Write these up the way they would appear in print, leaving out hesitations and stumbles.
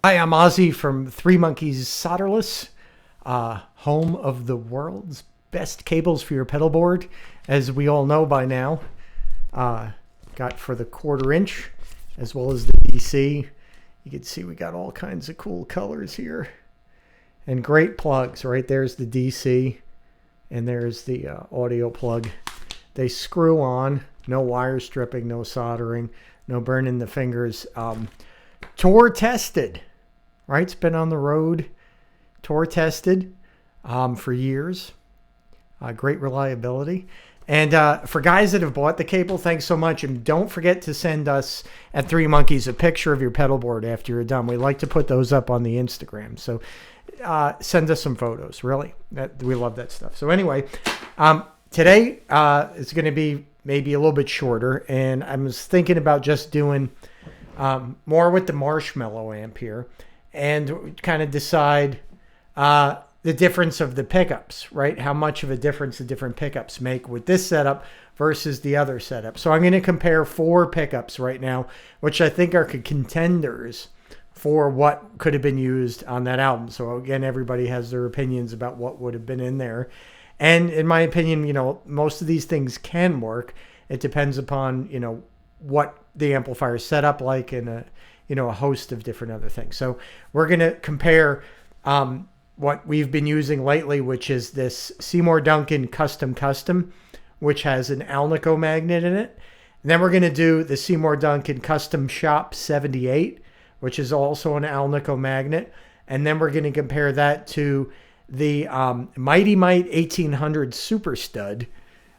Hi, I'm Ossie from Three Monkeys Solderless, home of the world's best cables for your pedal board, as we all know by now. Got for the 1/4 inch as well as the DC. You can see we got all kinds of cool colors here and great plugs. Right there's the DC and there's the audio plug. They screw on, no wire stripping, no soldering, no burning the fingers. Tour tested. Right, it's been on the road, tour tested for years. Great reliability. And for guys that have bought the cable, thanks so much. And don't forget to send us at Three Monkeys a picture of your pedal board after you're done. We like to put those up on the Instagram. So send us some photos, really. We love that stuff. So anyway, today it's going to be maybe a little bit shorter. And I was thinking about just doing more with the Marshmello amp here. And kind of decide the difference of the pickups, right? How much of a difference the different pickups make with this setup versus the other setup. So I'm going to compare 4 pickups right now, which I think are contenders for what could have been used on that album. So again, everybody has their opinions about what would have been in there. And in my opinion, most of these things can work. It depends upon, what the amplifier is set up like and a host of different other things. So we're going to compare what we've been using lately, which is this Seymour Duncan Custom, which has an Alnico magnet in it. And then we're going to do the Seymour Duncan Custom Shop 78, which is also an Alnico magnet. And then we're going to compare that to the Mite 1800 Super Stud,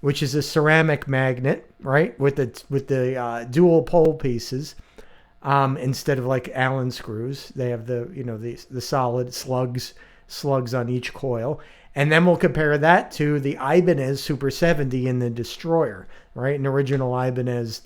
which is a ceramic magnet, right? With the dual pole pieces. Instead of like Allen screws, they have the solid slugs on each coil. And then we'll compare that to the Ibanez Super 70 in the Destroyer, right? An original Ibanez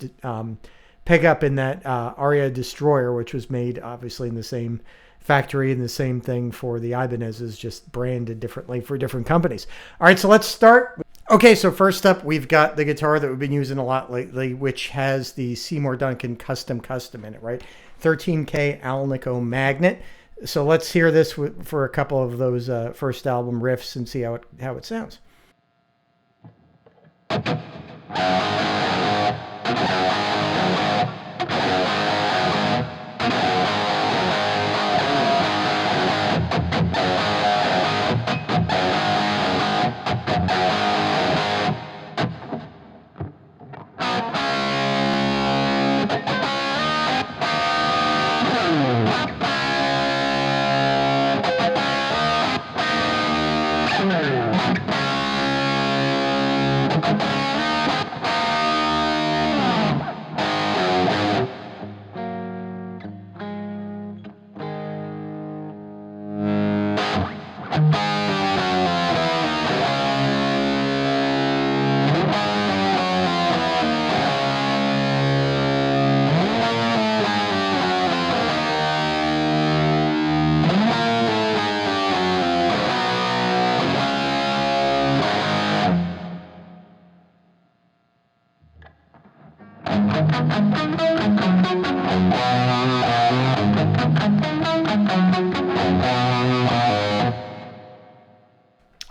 pickup in that Ibanez Destroyer, which was made obviously in the same factory and the same thing for the Ibanez's, just branded differently for different companies. All right, so let's start. Okay, so first up, we've got the guitar that we've been using a lot lately, which has the Seymour Duncan Custom in it, right? 13K Alnico magnet. So let's hear this for a couple of those first album riffs and see how it sounds.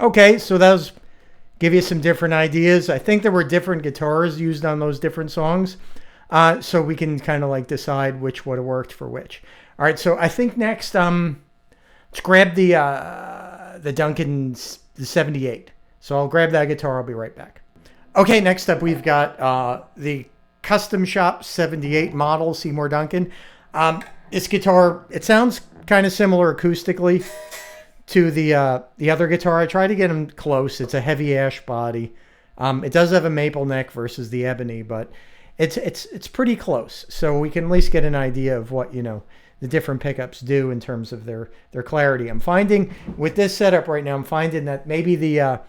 Okay, so those give you some different ideas. I think there were different guitars used on those different songs, so we can kind of like decide which would have worked for which. All right, so I think next, let's grab the Duncan the 78. So I'll grab that guitar. I'll be right back. Okay, next up we've got the Custom Shop 78 model Seymour Duncan. This guitar, it sounds kind of similar acoustically to the other guitar. I tried to get them close. It's a heavy ash body. It does have a maple neck versus the ebony, but it's pretty close. So we can at least get an idea of what the different pickups do in terms of their clarity. I'm finding with this setup right now, I'm finding that maybe the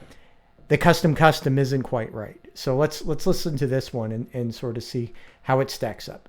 custom isn't quite right. So let's listen to this one and sort of see how it stacks up.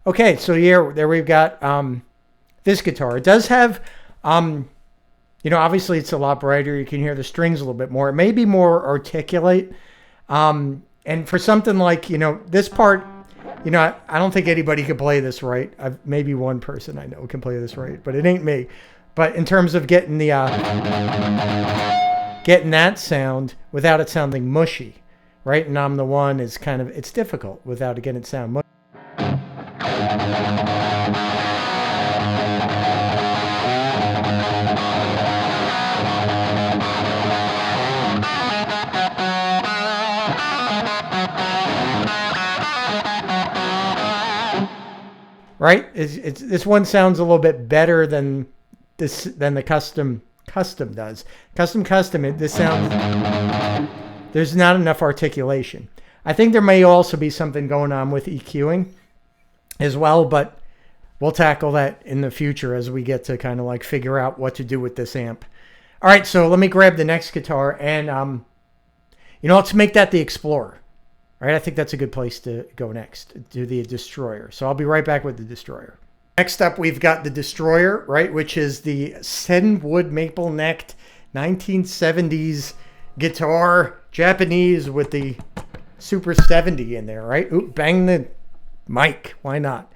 Okay, so here, there we've got this guitar. It does have, you know, obviously it's a lot brighter. You can hear the strings a little bit more. It may be more articulate. And for something like, you know, this part, you know, I don't think anybody could play this right. Maybe one person I know can play this right, but it ain't me. But in terms of getting the getting that sound without it sounding mushy, right? And I'm the one is kind of, it's difficult without getting it sound mushy. Right? This one sounds a little bit better than the custom does. This sounds, there's not enough articulation. I think there may also be something going on with EQing as well, but we'll tackle that in the future as we get to kind of like figure out what to do with this amp. All right, so let me grab the next guitar and you know, let's make that the Explorer. All right, I think that's a good place to go next, do the Destroyer. So I'll be right back with the Destroyer. Next up, we've got the Destroyer, right, which is the Senwood maple-necked 1970s guitar, Japanese with the Super 70 in there, right? Ooh, bang the mic. Why not?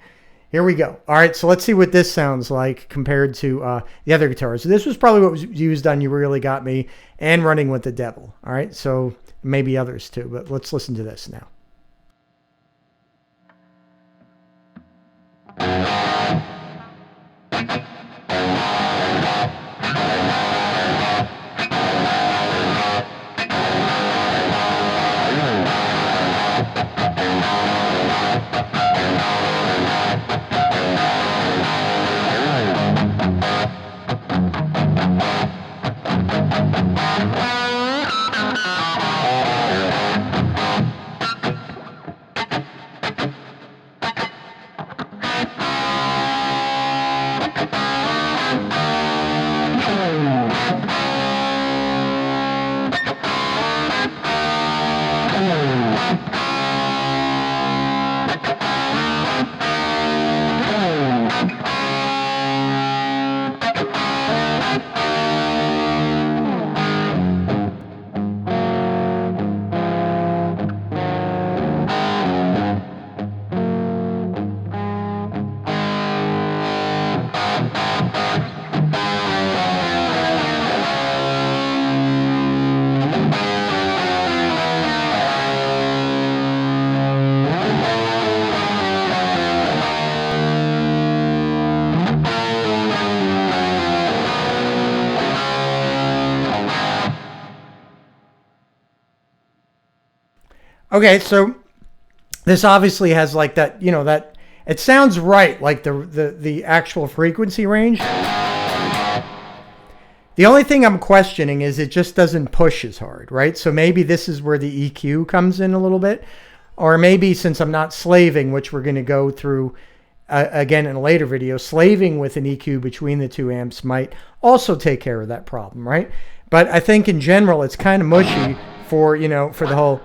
Here we go. All right, so let's see what this sounds like compared to the other guitars. So this was probably what was used on You Really Got Me and Running with the Devil. All right, so maybe others too, but let's listen to this now. Okay, so this obviously has like that, you know, that it sounds right, like the actual frequency range. The only thing I'm questioning is it just doesn't push as hard, right? So maybe this is where the EQ comes in a little bit, or maybe since I'm not slaving, which we're going to go through again in a later video, slaving with an EQ between the two amps might also take care of that problem, right? But I think in general, it's kind of mushy for, you know, for the whole.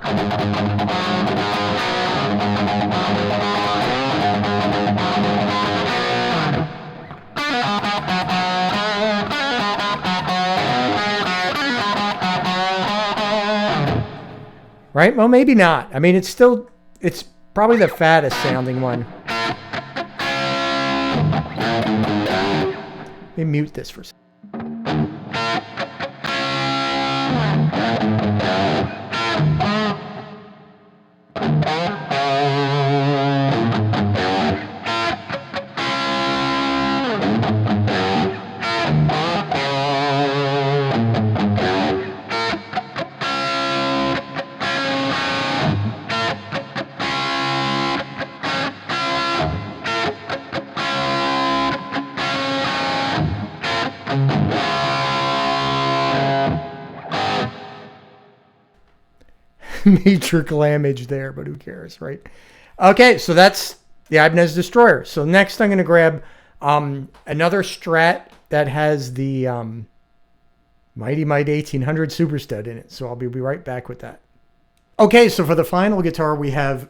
Right? Well, maybe not. I mean, it's probably the fattest sounding one. Let me mute this for a second. Major damage there, but who cares, right? Okay, so that's the Ibanez Destroyer. So next I'm going to grab another Strat that has the Mite 1800 Super Stud in it. So I'll be right back with that. Okay, so for the final guitar, we have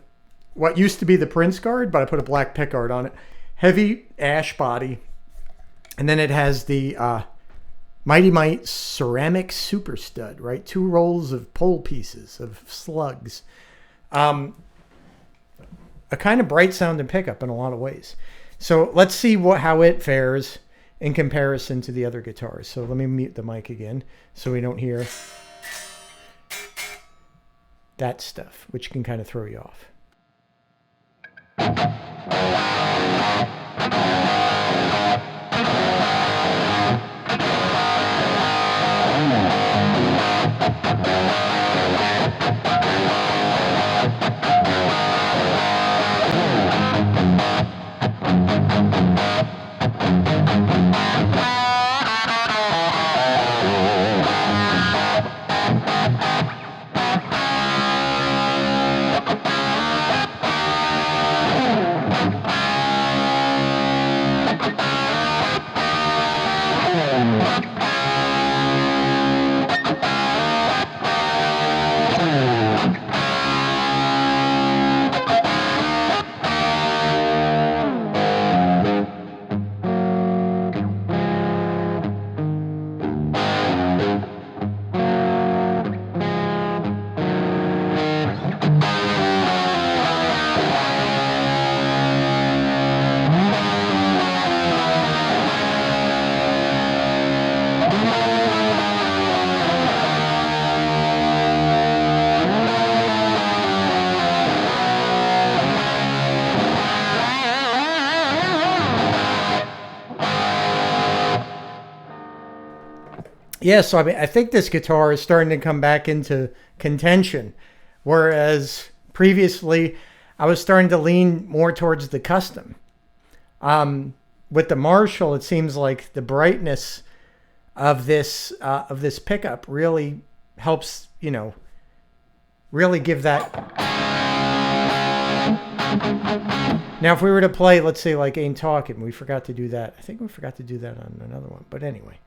what used to be the Prince guard, but I put a black pickguard on it. Heavy ash body. And then it has the Mite ceramic super stud, right? 2 rolls of pole pieces of slugs. A kind of bright sounding pickup in a lot of ways. So let's see how it fares in comparison to the other guitars. So let me mute the mic again so we don't hear that stuff, which can kind of throw you off. Yeah, so I mean, I think this guitar is starting to come back into contention, whereas previously I was starting to lean more towards the custom. With the Marshall, it seems like the brightness of this pickup really helps, you know, really give that. Now, if we were to play, let's say, like Ain't Talking, we forgot to do that. I think we forgot to do that on another one, but anyway.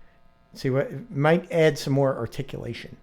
See what it might add some more articulation.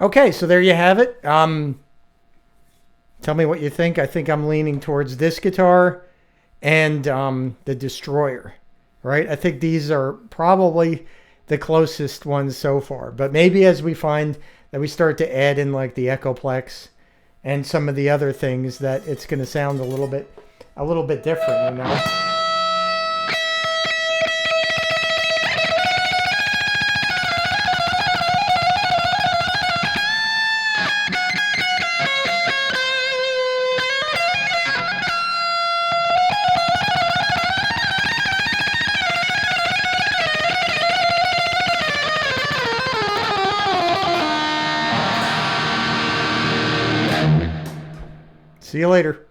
Okay, so there you have it. Tell me what you think. I think I'm leaning towards this guitar and the Destroyer, right? I think these are probably the closest ones so far. But maybe as we find that we start to add in like the Echoplex and some of the other things, that it's going to sound a little bit different, you know? See you later.